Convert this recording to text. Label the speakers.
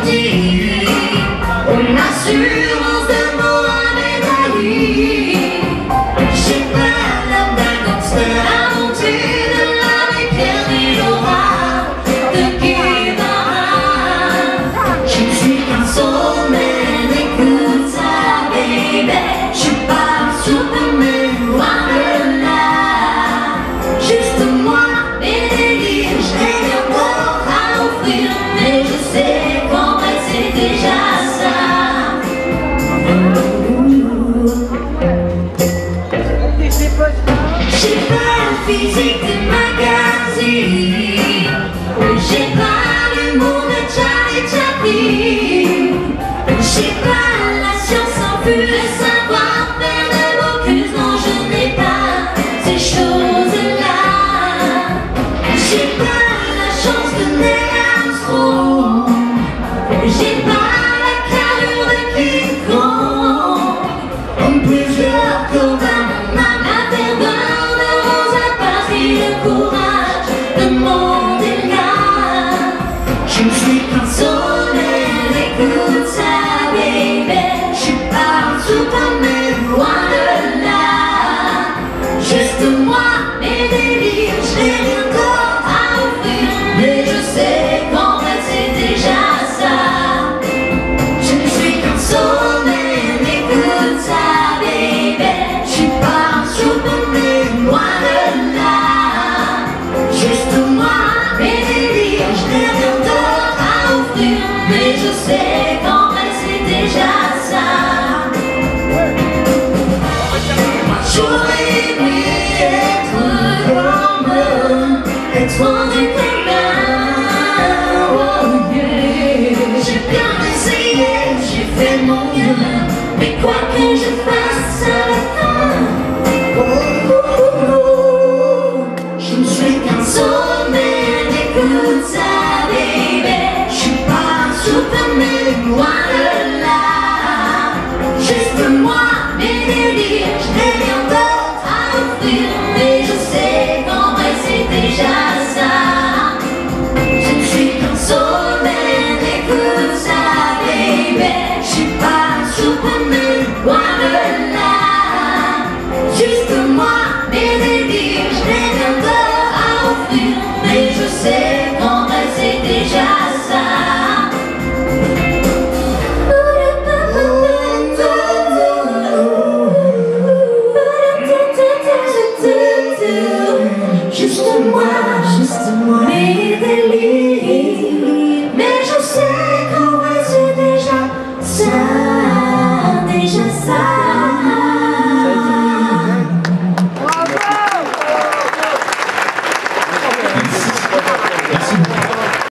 Speaker 1: dit, une assurance de Mohamed Ali. J'ai pas l'âme d'un gangster à monter de l'âme éclairée l'aura de Guevara. Je ne suis qu'un soulman, écoute ça, baby. Je suis pas un Superman, loin de là. Juste moi, mes délires, je n'ai rien d'autre à offrir, mais je sais qu'en vrai c'est déjà ça. J'ai pas le physique de magazine, j'ai pas l'humour de Charlie Chaplin, j'ai pas la science infuse, le savoir-faire de Bocuse, non je n'ai pas ces choses-là. J'ai pas la chance de Neil Armstrong, j'ai pas la carrure de King Kong. En plusieurs combats, mon âme a ferveur de Rosa Parks et le courage de Mandela. Je ne suis qu'un soulman, écoute ça, baby. Je suis pas un Superman, loin de là. Juste moi, mes délires, je n'ai rien d'autre à offrir, mais je sais qu'en vrai c'est déjà ça. Je ne suis qu'un soulman, écoute ça, baby. Je suis pas un Superman, loin de là. Juste moi, mes délires, je n'ai rien d'autre à offrir, mais je sais qu'en vrai c'est déjà ça. J'aurais aimé être comme, être rendu commun, oh yeah. J'ai bien essayé, j'ai fait mon mieux, mais quoi que je fasse à la fin, oh, oh, oh, je ne suis qu'un soulman, écoute ça, baby. Je suis pas un Superman, loin de là. Juste moi, mes délires, je